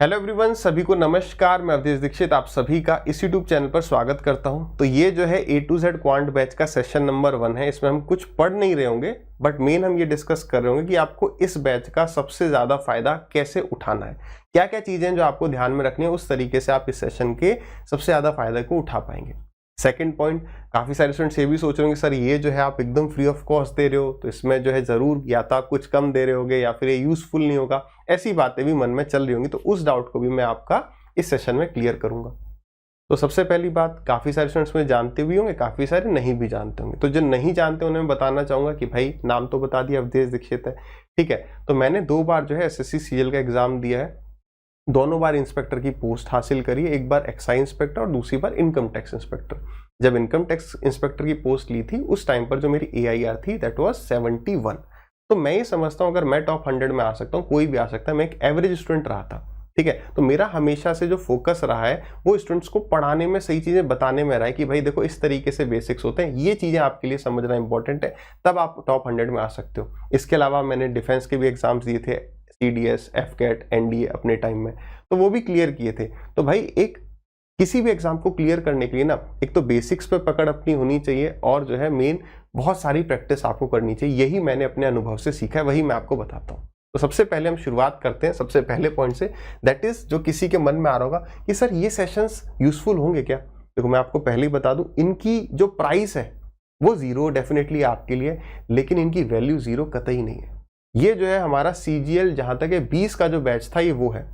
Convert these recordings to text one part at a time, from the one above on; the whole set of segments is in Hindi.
हेलो एवरीवन, सभी को नमस्कार। मैं अवधेश दीक्षित आप सभी का इस यूट्यूब चैनल पर स्वागत करता हूं। तो ये जो है A to Z quant batch का सेशन नंबर 1 है। इसमें हम कुछ पढ़ नहीं रहे होंगे, बट मेन हम ये डिस्कस कर रहे होंगे कि आपको इस बैच का सबसे ज़्यादा फायदा कैसे उठाना है, क्या क्या चीज़ें जो आपको ध्यान में रखनी है, उस तरीके से आप इस सेशन के सबसे ज़्यादा फायदे को उठा पाएंगे। सेकंड पॉइंट, काफ़ी सारे स्टूडेंट्स ये भी सोच रहे होंगे सर ये जो है आप एकदम फ्री ऑफ कॉस्ट दे रहे हो, तो इसमें जो है ज़रूर या तो आप कुछ कम दे रहे होगे या फिर ये यूज़फुल नहीं होगा। ऐसी बातें भी मन में चल रही होंगी, तो उस डाउट को भी मैं आपका इस सेशन में क्लियर करूंगा। तो सबसे पहली बात, काफ़ी सारे स्टूडेंट्स में जानते भी होंगे, काफ़ी सारे नहीं भी जानते होंगे। तो जो नहीं जानते उन्हें मैं बताना चाहूँगा कि भाई नाम तो बता दिया, अवधेश दीक्षित है, ठीक है। तो मैंने 2 बार जो है SSC CL का एग्ज़ाम दिया है। दोनों बार इंस्पेक्टर की पोस्ट हासिल करी है, एक बार एक्साइज इंस्पेक्टर और दूसरी बार इनकम टैक्स इंस्पेक्टर। जब इनकम टैक्स इंस्पेक्टर की पोस्ट ली थी उस टाइम पर जो मेरी AIR थी दैट वाज 71। तो मैं ये समझता हूँ अगर मैं टॉप 100 में आ सकता हूँ, कोई भी आ सकता है। मैं एक एवरेज स्टूडेंट रहा था, ठीक है। तो मेरा हमेशा से जो फोकस रहा है वो स्टूडेंट्स को पढ़ाने में, सही चीज़ें बताने में रहा है कि भाई देखो इस तरीके से बेसिक्स होते हैं, ये चीज़ें आपके लिए समझना इंपॉर्टेंट है, तब आप टॉप 100 में आ सकते हो। इसके अलावा मैंने डिफेंस के भी एग्जाम्स दिए थे, CDS, FCAT, NDA अपने टाइम में, तो वो भी क्लियर किए थे। तो भाई एक किसी भी एग्जाम को क्लियर करने के लिए ना, एक तो बेसिक्स पे पकड़ अपनी होनी चाहिए और जो है मेन बहुत सारी प्रैक्टिस आपको करनी चाहिए। यही मैंने अपने अनुभव से सीखा है, वही मैं आपको बताता हूँ। तो सबसे पहले हम शुरुआत करते हैं सबसे पहले पॉइंट से, दैट इज जो किसी के मन में आ रहा होगा कि सर ये सेशंस यूजफुल होंगे क्या। देखो मैं आपको पहले ही बता दूं, इनकी जो प्राइस है वो जीरो डेफिनेटली आपके लिए, लेकिन इनकी वैल्यू जीरो कतई नहीं है। ये जो है हमारा CGL जहां तक है 20 का जो बैच था ये वो है।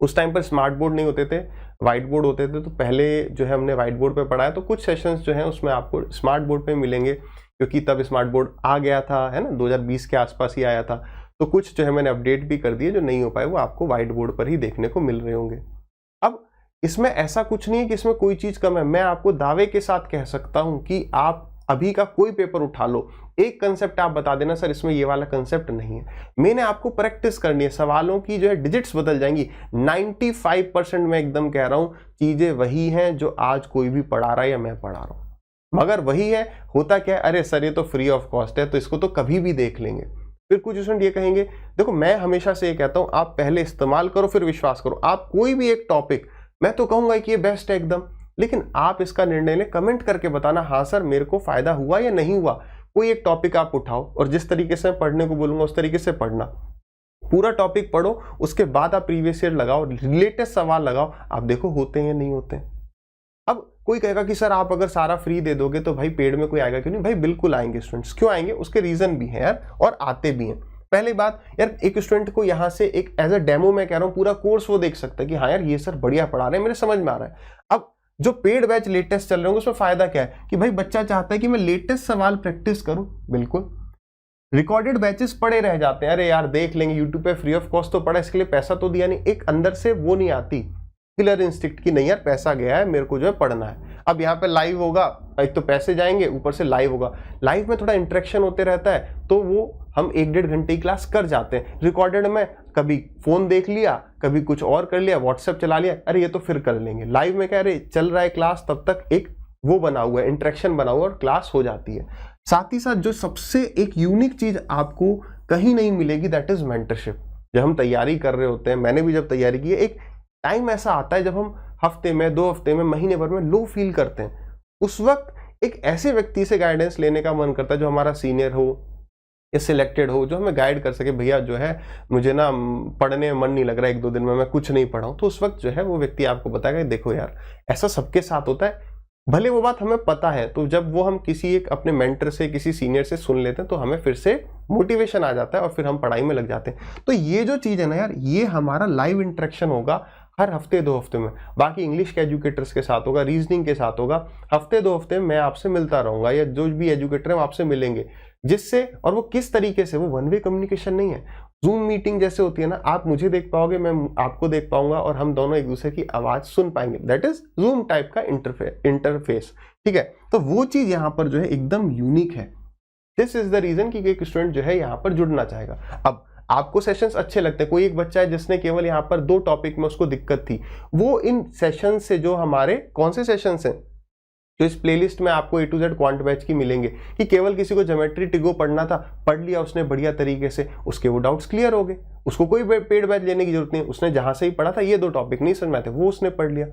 उस टाइम पर स्मार्ट बोर्ड नहीं होते थे, व्हाइट बोर्ड होते थे। तो पहले जो है हमने व्हाइट बोर्ड पे पढ़ाया, तो कुछ सेशंस जो हैं उसमें आपको स्मार्ट बोर्ड पे मिलेंगे, क्योंकि तब स्मार्ट बोर्ड आ गया था, है ना, 2020 के आसपास ही आया था। तो कुछ जो है मैंने अपडेट भी कर दिए, जो नहीं हो पाए वो आपको व्हाइट बोर्ड पर ही देखने को मिल रहे होंगे। अब इसमें ऐसा कुछ नहीं है कि इसमें कोई चीज़ कम है। मैं आपको दावे के साथ कह सकता हूँ कि आप अभी का कोई पेपर उठा लो, एक कंसेप्ट आप बता देना सर इसमें ये वाला कंसेप्ट नहीं है, मैंने आपको प्रैक्टिस करनी है, सवालों की जो है डिजिट्स बदल जाएंगी। 95% मैं एकदम कह रहा हूं, चीजें वही हैं जो आज कोई भी पढ़ा रहा है या मैं पढ़ा रहा हूं, मगर वही है। होता क्या है, अरे सर ये तो फ्री ऑफ कॉस्ट है तो इसको तो कभी भी देख लेंगे। फिर कुछ स्टूडेंट ये कहेंगे, देखो मैं हमेशा से ये कहता हूं आप पहले इस्तेमाल करो फिर विश्वास करो। आप कोई भी एक टॉपिक, मैं तो कहूंगा कि ये बेस्ट है एकदम, लेकिन आप इसका निर्णय लें, कमेंट करके बताना हाँ सर मेरे को फायदा हुआ या नहीं हुआ। कोई एक टॉपिक आप उठाओ और जिस तरीके से मैं पढ़ने को बोलूंगा उस तरीके से पढ़ना। पूरा टॉपिक पढ़ो, उसके बाद आप प्रीवियस ईयर लगाओ, रिलेटेड सवाल लगाओ, आप देखो होते हैं या नहीं होते हैं। अब कोई कहेगा कि सर आप अगर सारा फ्री दे दोगे तो भाई पेड में कोई आएगा क्यों नहीं। भाई बिल्कुल आएंगे स्टूडेंट्स, क्यों आएंगे, उसके रीजन भी हैं यार, और आते भी हैं। पहली बात यार, एक स्टूडेंट को यहाँ से एक एज अ डेमो मैं कह रहा हूँ, पूरा कोर्स वो देख सकता है कि हाँ यार ये सर बढ़िया पढ़ा रहे हैं, मेरे समझ में आ रहा है। अब जो पेड बैच लेटेस्ट चल रहे होंगे उसमें फायदा क्या है कि भाई बच्चा चाहता है कि मैं लेटेस्ट सवाल प्रैक्टिस करूं, बिल्कुल। रिकॉर्डेड बैचेस पड़े रह जाते हैं, अरे यार देख लेंगे यूट्यूब पे, फ्री ऑफ कॉस्ट तो पड़ा, इसके लिए पैसा तो दिया नहीं। एक अंदर से वो नहीं आती किलर इंस्टिंक्ट की, नहीं यार पैसा गया है मेरे को जो है पढ़ना है। अब यहाँ पे लाइव होगा, एक तो पैसे जाएंगे, ऊपर से लाइव होगा, लाइव में थोड़ा इंटरेक्शन होते रहता है, तो वो हम 1-1.5 घंटे की क्लास कर जाते हैं। रिकॉर्डेड में कभी फोन देख लिया, कभी कुछ और कर लिया, व्हाट्सएप चला लिया, अरे ये तो फिर कर लेंगे। लाइव में क्या, अरे चल रहा है क्लास, तब तक एक वो बना हुआ है, इंटरेक्शन बना हुआ और क्लास हो जाती है। साथ ही साथ जो सबसे एक यूनिक चीज आपको कहीं नहीं मिलेगी दैट इज मेंटरशिप। जब हम तैयारी कर रहे होते हैं, मैंने भी जब तैयारी की है, एक टाइम ऐसा आता है जब हम हफ्ते में, 2 हफ्ते में, महीने भर में लो फील करते हैं, उस वक्त एक ऐसे व्यक्ति से गाइडेंस लेने का मन करता है जो हमारा सीनियर हो या सिलेक्टेड हो, जो हमें गाइड कर सके, भैया जो है मुझे ना पढ़ने में मन नहीं लग रहा है, 1-2 दिन में मैं कुछ नहीं पढ़ा हूं। तो उस वक्त जो है वो व्यक्ति आपको बताएगा देखो यार ऐसा सबके साथ होता है, भले वो बात हमें पता है। तो जब वो हम किसी एक अपने मेंटर से, किसी सीनियर से सुन लेते हैं तो हमें फिर से मोटिवेशन आ जाता है और फिर हम पढ़ाई में लग जाते हैं। तो ये जो चीज़ है ना यार, ये हमारा लाइव इंटरेक्शन होगा हर हफ्ते 2 हफ्ते में। बाकी इंग्लिश के एजुकेटर्स के साथ होगा, रीजनिंग के साथ होगा, हफ्ते 2 हफ्ते में मैं आपसे मिलता रहूंगा, या जो भी एजुकेटर है वो आपसे मिलेंगे, जिससे, और वो किस तरीके से, वो वन वे कम्युनिकेशन नहीं है, जूम मीटिंग जैसे होती है ना, आप मुझे देख पाओगे, मैं आपको देख पाऊंगा और हम दोनों एक दूसरे की आवाज सुन पाएंगे, दैट इज जूम टाइप का इंटरफेस, ठीक है। तो वो चीज यहाँ पर जो है एकदम यूनिक है। दिस इज द रीजन कि एक स्टूडेंट जो है यहाँ पर जुड़ना चाहेगा। अब आपको सेशंस अच्छे लगते हैं, कोई एक बच्चा है जिसने केवल यहाँ पर 2 टॉपिक में उसको दिक्कत थी, वो इन सेशन से, जो हमारे कौन से सेशंस हैं जो इस प्लेलिस्ट में आपको A to Z quant batch की मिलेंगे, कि केवल किसी को ज्योमेट्री टिगो पढ़ना था, पढ़ लिया उसने बढ़िया तरीके से, उसके वो डाउट्स क्लियर हो गए, उसको कोई पेड बैच लेने की जरूरत नहीं, उसने जहां से ही पढ़ा था ये 2 टॉपिक नहीं समझ में आते वो उसने पढ़ लिया,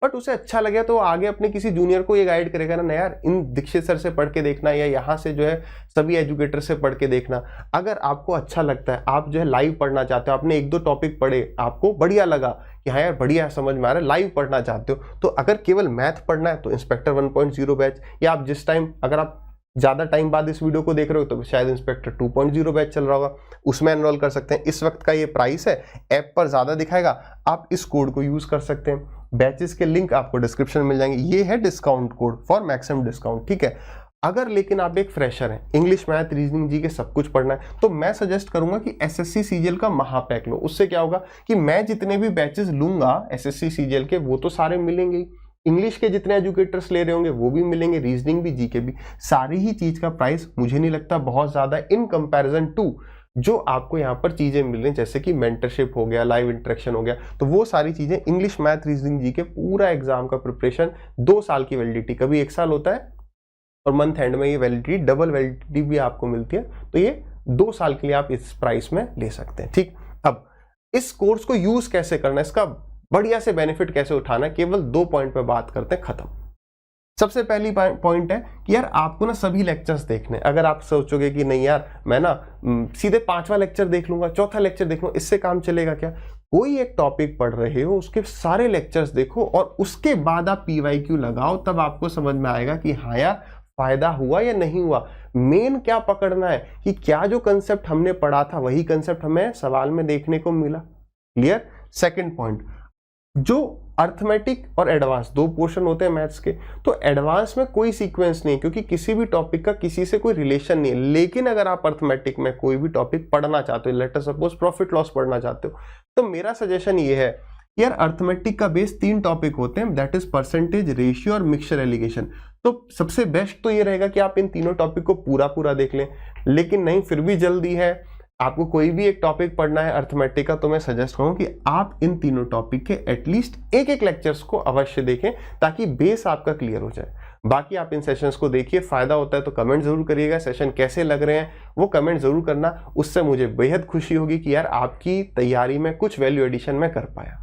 बट उसे अच्छा लगे तो आगे अपने किसी जूनियर को ये गाइड करेगा ना यार इन दीक्षित सर से पढ़ के देखना या यहाँ से जो है सभी एजुकेटर से पढ़ के देखना। अगर आपको अच्छा लगता है, आप जो है लाइव पढ़ना चाहते हो, आपने 1-2 टॉपिक पढ़े, आपको बढ़िया लगा कि हाँ यार बढ़िया समझ में आ रहा है, लाइव पढ़ना चाहते हो, तो अगर केवल मैथ पढ़ना है तो इंस्पेक्टर 1.0 बैच, या आप जिस टाइम अगर आप ज़्यादा टाइम बाद इस वीडियो को देख रहे हो तो शायद इंस्पेक्टर 2.0 बैच चल रहा होगा, उसमें एनरोल कर सकते हैं। इस वक्त का ये प्राइस है, ऐप पर ज़्यादा दिखाएगा, आप इस कोड को यूज़ कर सकते हैं। बैचेस के लिंक आपको डिस्क्रिप्शन में मिल जाएंगे, ये है discount code for maximum discount, ठीक है। अगर लेकिन आप एक फ्रेशर हैं, इंग्लिश मैथ रीजनिंग जी के सब कुछ पढ़ना है, तो मैं सजेस्ट करूंगा कि एसएससी सीजीएल का महापैक लो। उससे क्या होगा कि मैं जितने भी बैचेस लूंगा एसएससी सीजीएल के वो तो सारे मिलेंगे ही, इंग्लिश के जितने एजुकेटर्स ले रहे होंगे वो भी मिलेंगे, रीजनिंग भी जीके भी, सारी ही चीज का प्राइस मुझे नहीं लगता बहुत ज्यादा इन कंपैरिजन टू जो आपको यहाँ पर चीजें मिल रही हैं, जैसे कि मेंटरशिप हो गया, लाइव इंटरेक्शन हो गया, तो वो सारी चीजें इंग्लिश मैथ रीजनिंग जीके पूरा एग्जाम का प्रिपरेशन 2 साल की वैलिडिटी, कभी 1 साल होता है और मंथ एंड में ये वैलिडिटी डबल वैलिडिटी भी आपको मिलती है, तो ये 2 साल के लिए आप इस प्राइस में ले सकते हैं, ठीक। अब इस कोर्स को यूज कैसे करना है, इसका बढ़िया से बेनिफिट कैसे उठाना है, केवल 2 पॉइंट पे बात करते हैं, खत्म। सबसे पहली पॉइंट है कि यार आपको ना सभी लेक्चर्स देखने। अगर आप सोचोगे कि नहीं यार मैं ना सीधे 5वां लेक्चर देख लूंगा, 4था लेक्चर देख लूंगा, इससे काम चलेगा क्या? कोई एक टॉपिक पढ़ रहे हो उसके सारे लेक्चर्स देखो और उसके बाद आप PYQ लगाओ, तब आपको समझ में आएगा कि हाँ यार फायदा हुआ या नहीं हुआ। मेन क्या पकड़ना है कि क्या जो कंसेप्ट हमने पढ़ा था वही कंसेप्ट हमें सवाल में देखने को मिला। क्लियर? सेकंड पॉइंट, जो अर्थमेटिक और एडवांस 2 पोर्शन होते हैं मैथ्स के, तो एडवांस में कोई सीक्वेंस नहीं, क्योंकि किसी भी टॉपिक का किसी से कोई रिलेशन नहीं है। लेकिन अगर आप अर्थमेटिक में कोई भी टॉपिक पढ़ना चाहते हो, let us suppose profit loss पढ़ना चाहते हो, तो मेरा सजेशन ये है यार अर्थमेटिक का बेस 3 टॉपिक होते हैं, दैट इज परसेंटेज, रेशियो और मिक्सचर एलिगेशन। तो सबसे बेस्ट तो ये रहेगा कि आप इन तीनों टॉपिक को पूरा देख लें। लेकिन नहीं, फिर भी जल्दी है, आपको कोई भी एक टॉपिक पढ़ना है अर्थमेटिक का, तो मैं सजेस्ट करूँ कि आप इन तीनों टॉपिक के एटलीस्ट एक लेक्चर्स को अवश्य देखें, ताकि बेस आपका क्लियर हो जाए। बाकी आप इन सेशंस को देखिए, फायदा होता है तो कमेंट जरूर करिएगा, सेशन कैसे लग रहे हैं वो कमेंट जरूर करना, उससे मुझे बेहद खुशी होगी कि यार आपकी तैयारी में कुछ वैल्यू एडिशन मैं कर पाया।